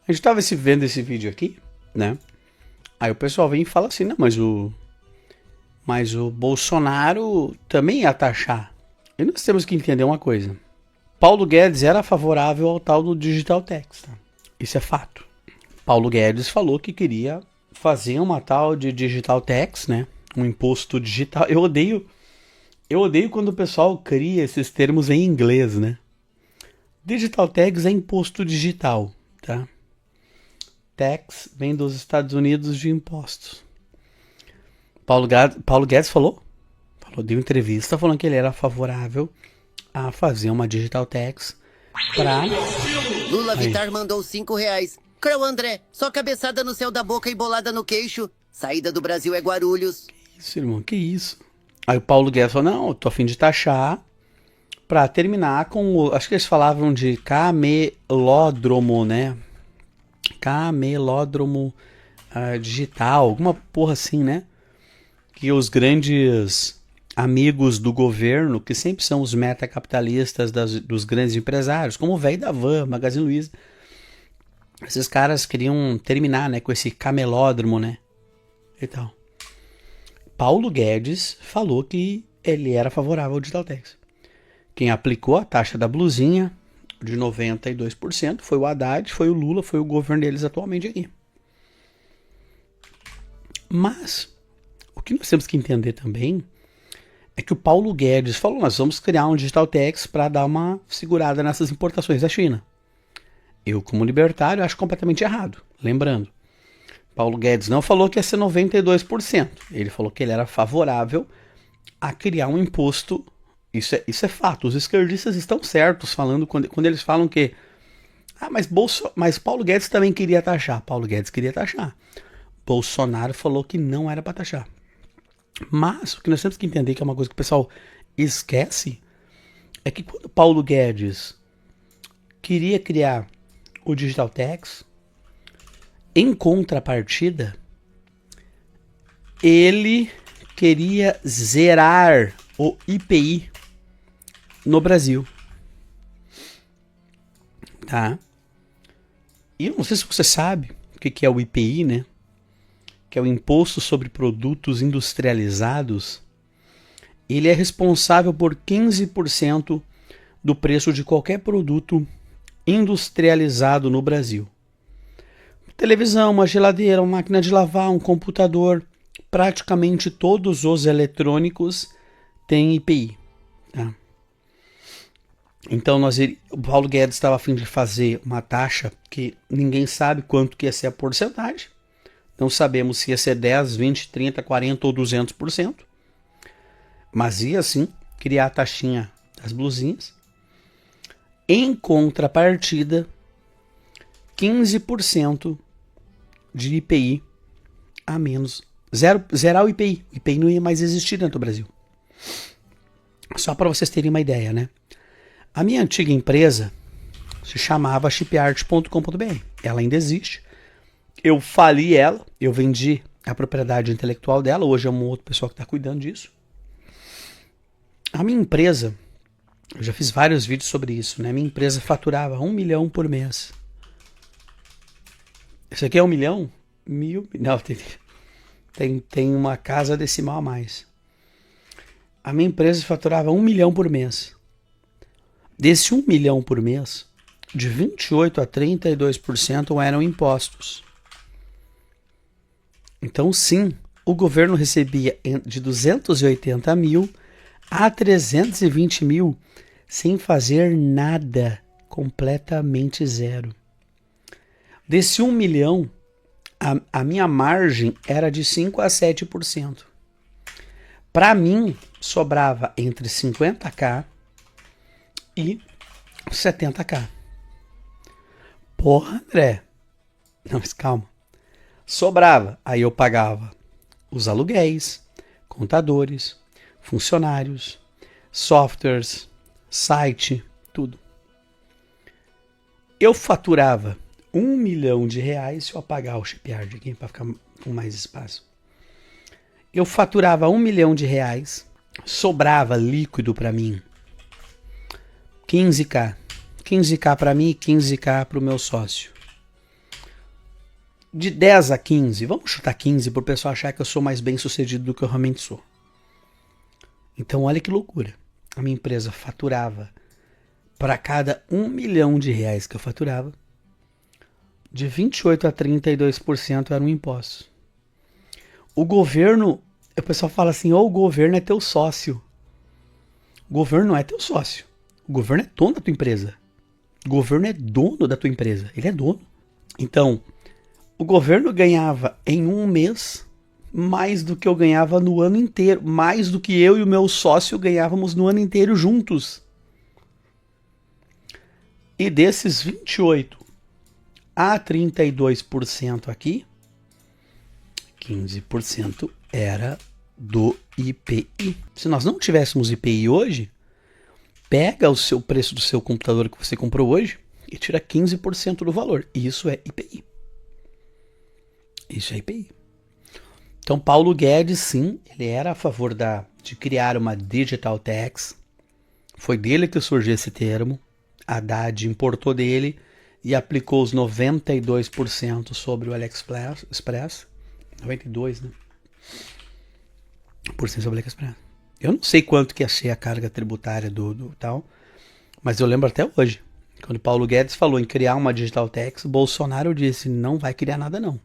A gente tava vendo esse vídeo aqui, né? Aí o pessoal vem e fala assim, não, mas o Bolsonaro também ia taxar. E nós temos que entender uma coisa. Paulo Guedes era favorável ao tal do Digital Tax, tá? Isso é fato. Paulo Guedes falou que queria fazer uma tal de Digital Tax, né? Um imposto digital. Eu odeio quando o pessoal cria esses termos em inglês, né? Digital Tax é imposto digital, tá? Tax vem dos Estados Unidos de impostos. Paulo Guedes deu entrevista falando que ele era favorável a fazer uma Digital Tax para... Lula Vittar mandou R$5. Creu André, só cabeçada no céu da boca e bolada no queixo. Saída do Brasil é Guarulhos. Isso, irmão, que isso? Aí o Paulo Guedes falou, não, eu tô a fim de taxar para terminar com o... Acho que eles falavam de camelódromo, né? Camelódromo digital, alguma porra assim, né? Que os grandes amigos do governo, que sempre são os metacapitalistas dos grandes empresários, como o velho da Van, Magazine Luiza, esses caras queriam terminar, né, com esse camelódromo, né? E tal. Paulo Guedes falou que ele era favorável ao Digital Tax. Quem aplicou a taxa da blusinha de 92% foi o Haddad, foi o Lula, foi o governo deles atualmente aqui. Mas o que nós temos que entender também é que o Paulo Guedes falou, nós vamos criar um Digital Tax para dar uma segurada nessas importações da China. Eu, como libertário, acho completamente errado. Lembrando, Paulo Guedes não falou que ia ser 92%. Ele falou que ele era favorável a criar um imposto. Isso é fato. Os esquerdistas estão certos falando quando eles falam que mas Paulo Guedes também queria taxar. Paulo Guedes queria taxar. Bolsonaro falou que não era para taxar. Mas o que nós temos que entender, que é uma coisa que o pessoal esquece, é que quando Paulo Guedes queria criar o Digital Tax, em contrapartida, ele queria zerar o IPI no Brasil. Tá? E eu não sei se você sabe o que é o IPI, né? Que é o Imposto sobre Produtos Industrializados. Ele é responsável por 15% do preço de qualquer produto industrializado no Brasil. Televisão, uma geladeira, uma máquina de lavar, um computador, praticamente todos os eletrônicos têm IPI. Tá? Então o Paulo Guedes estava a fim de fazer uma taxa que ninguém sabe quanto que ia ser a porcentagem. Não sabemos se ia ser 10, 20, 30, 40 ou 200%. Mas ia sim criar a taxinha das blusinhas. Em contrapartida, 15% de IPI a menos. Zerar o IPI. O IPI não ia mais existir dentro do Brasil. Só para vocês terem uma ideia, né? A minha antiga empresa se chamava shipart.com.br. Ela ainda existe. Eu fali ela, eu vendi a propriedade intelectual dela. Hoje é um outro pessoal que está cuidando disso. A minha empresa, eu já fiz vários vídeos sobre isso, né? Minha empresa faturava 1 milhão por mês. Isso aqui é 1 milhão? Não, tem uma casa decimal a mais. A minha empresa faturava 1 milhão por mês. Desse 1 milhão por mês, de 28% a 32% eram impostos. Então, sim, o governo recebia de 280 mil a 320 mil sem fazer nada, completamente zero. Desse 1 milhão, a minha margem era de 5 a 7%. Para mim, sobrava entre 50k e 70k. Porra, André. Não, mas calma. Sobrava. Aí eu pagava os aluguéis, contadores, funcionários, softwares, site, tudo. Eu faturava 1 milhão de reais, se eu apagar o shipyard aqui para ficar com mais espaço. Eu faturava 1 milhão de reais, sobrava líquido para mim 15k. 15k para mim e 15k para o meu sócio. De 10 a 15, vamos chutar 15 para o pessoal achar que eu sou mais bem sucedido do que eu realmente sou. Então olha que loucura. A minha empresa faturava, para cada R$ 1 milhão que eu faturava, de 28% a 32% eram impostos. O governo, o pessoal fala assim, o governo é teu sócio. O governo não é teu sócio. O governo é dono da tua empresa. O governo é dono da tua empresa. Ele é dono. Então, o governo ganhava em um mês mais do que eu ganhava no ano inteiro. Mais do que eu e o meu sócio ganhávamos no ano inteiro juntos. E desses 28% a 32% aqui, 15% era do IPI. Se nós não tivéssemos IPI hoje, pega o seu preço do seu computador que você comprou hoje e tira 15% do valor. Isso é IPI. Isso é IPI. Então, Paulo Guedes, sim, ele era a favor de criar uma digital tax. Foi dele que surgiu esse termo. Haddad importou dele e aplicou os 92% sobre o AliExpress. 92%, né? Por cento sobre o AliExpress. Eu não sei quanto que ia ser a carga tributária do tal, mas eu lembro até hoje. Quando Paulo Guedes falou em criar uma digital tax, Bolsonaro disse, não vai criar nada não.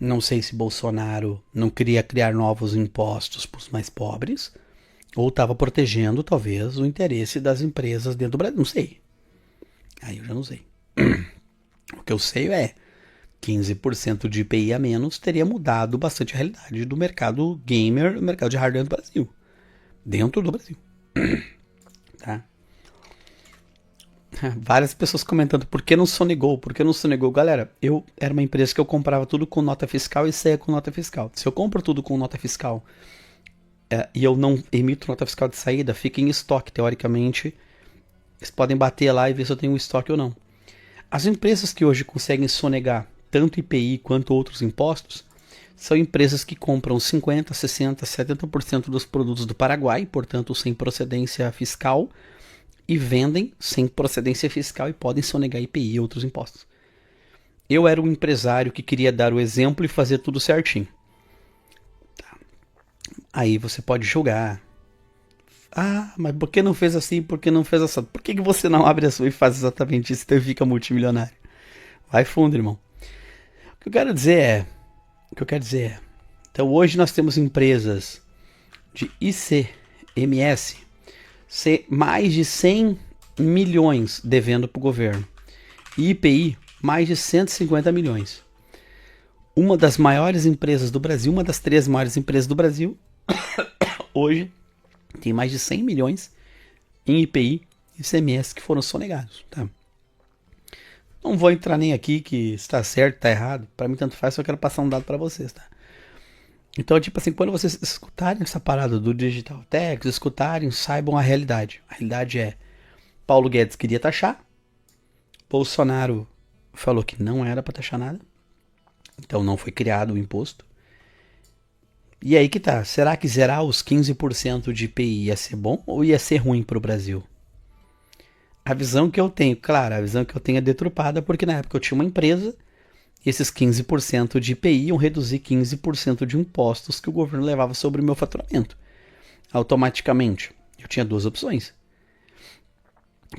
Não sei se Bolsonaro não queria criar novos impostos para os mais pobres, ou estava protegendo, talvez, o interesse das empresas dentro do Brasil. Não sei. Aí eu já não sei. O que eu sei é 15% de IPI a menos teria mudado bastante a realidade do mercado gamer, do mercado de hardware do Brasil. Dentro do Brasil. Tá? Várias pessoas comentando, por que não sonegou? Por que não sonegou? Galera, eu era uma empresa que eu comprava tudo com nota fiscal e saía com nota fiscal. Se eu compro tudo com nota fiscal e eu não emito nota fiscal de saída, fica em estoque, teoricamente. Vocês podem bater lá e ver se eu tenho um estoque ou não. As empresas que hoje conseguem sonegar tanto IPI quanto outros impostos são empresas que compram 50%, 60%, 70% dos produtos do Paraguai, portanto sem procedência fiscal, e vendem sem procedência fiscal e podem sonegar IPI e outros impostos. Eu era um empresário que queria dar o exemplo e fazer tudo certinho. Tá. Aí você pode julgar. Ah, mas por que não fez assim? Por que não fez assim? Por que você não abre a sua e faz exatamente isso e fica multimilionário? Vai fundo, irmão. O que eu quero dizer é, então hoje nós temos empresas de ICMS, mais de 100 milhões devendo para o governo. E IPI, mais de 150 milhões. Uma das maiores empresas do Brasil, uma das 3 maiores empresas do Brasil, hoje tem mais de 100 milhões em IPI e ICMS que foram sonegados. Tá? Não vou entrar nem aqui que está certo, está errado. Para mim tanto faz, só quero passar um dado para vocês. Tá? Então, tipo assim, quando vocês escutarem essa parada do Digital Tax, escutarem, saibam a realidade. A realidade é, Paulo Guedes queria taxar, Bolsonaro falou que não era para taxar nada, então não foi criado o imposto. E aí que tá, será que zerar os 15% de IPI ia ser bom ou ia ser ruim para o Brasil? A visão que eu tenho, claro, a visão que eu tenho é deturpada, porque na época eu tinha uma empresa, e esses 15% de IPI iam reduzir 15% de impostos que o governo levava sobre o meu faturamento. Automaticamente, eu tinha 2 opções.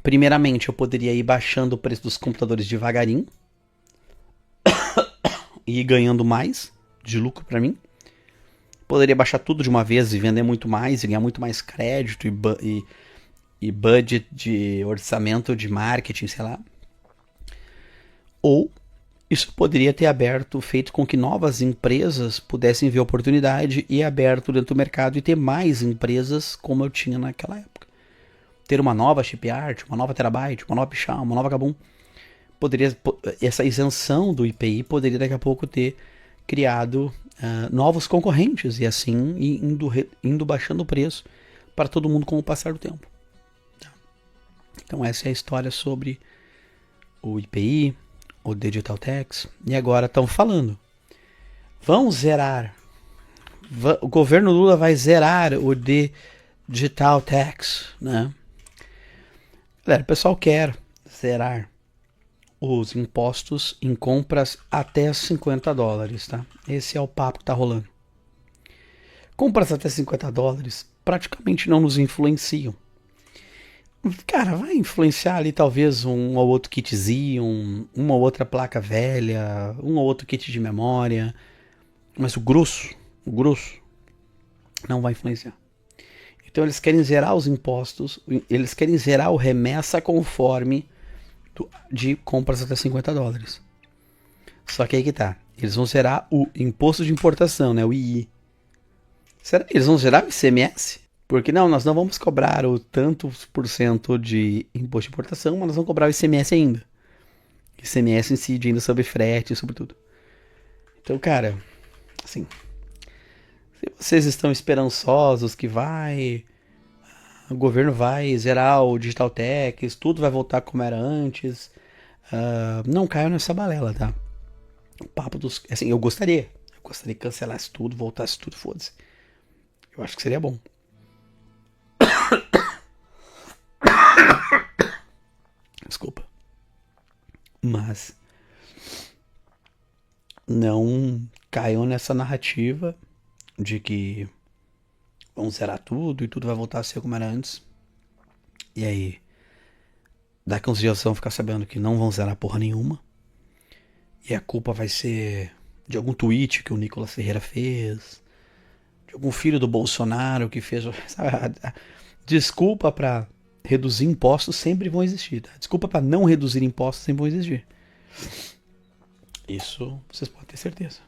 Primeiramente, eu poderia ir baixando o preço dos computadores devagarinho e ir ganhando mais de lucro para mim. Poderia baixar tudo de uma vez e vender muito mais, e ganhar muito mais crédito e budget de orçamento de marketing, sei lá. Ou isso poderia ter feito com que novas empresas pudessem ver oportunidade e aberto dentro do mercado e ter mais empresas como eu tinha naquela época. Ter uma nova Shipyard, uma nova Terabyte, uma nova Pichau, uma nova Gabum. Essa isenção do IPI poderia daqui a pouco ter criado novos concorrentes e assim indo baixando o preço para todo mundo com o passar do tempo. Então essa é a história sobre o IPI, o Digital Tax, e agora estão falando, vão zerar, o governo Lula vai zerar o Digital Tax, né? Galera, o pessoal quer zerar os impostos em compras até $50, tá? Esse é o papo que tá rolando. Compras até $50 praticamente não nos influenciam. Cara, vai influenciar ali talvez um ou outro kitzinho, uma ou outra placa velha, um ou outro kit de memória, mas o grosso não vai influenciar. Então eles querem zerar os impostos, eles querem zerar o remessa conforme de compras até $50. Só que aí que tá, eles vão zerar o imposto de importação, né, o II. Será que eles vão zerar o ICMS? Porque não, nós não vamos cobrar o tantos por cento de imposto de importação, mas nós vamos cobrar o ICMS ainda. ICMS incide ainda sobre frete, sobre tudo. Então, cara, assim, se vocês estão esperançosos que o governo vai zerar o Digital Tax, tudo vai voltar como era antes, não caiam nessa balela, tá? O papo dos... Assim, eu gostaria que cancelasse tudo, voltasse tudo, foda-se. Eu acho que seria bom. Desculpa. Mas não caiam nessa narrativa de que vão zerar tudo e tudo vai voltar a ser como era antes. E aí, daqui uns dias vão ficar sabendo que não vão zerar porra nenhuma. E a culpa vai ser de algum tweet que o Nicolas Ferreira fez, de algum filho do Bolsonaro que fez... Sabe? Desculpa pra reduzir impostos sempre vão existir, tá? Desculpa pra não reduzir impostos sempre vão existir. Isso vocês podem ter certeza.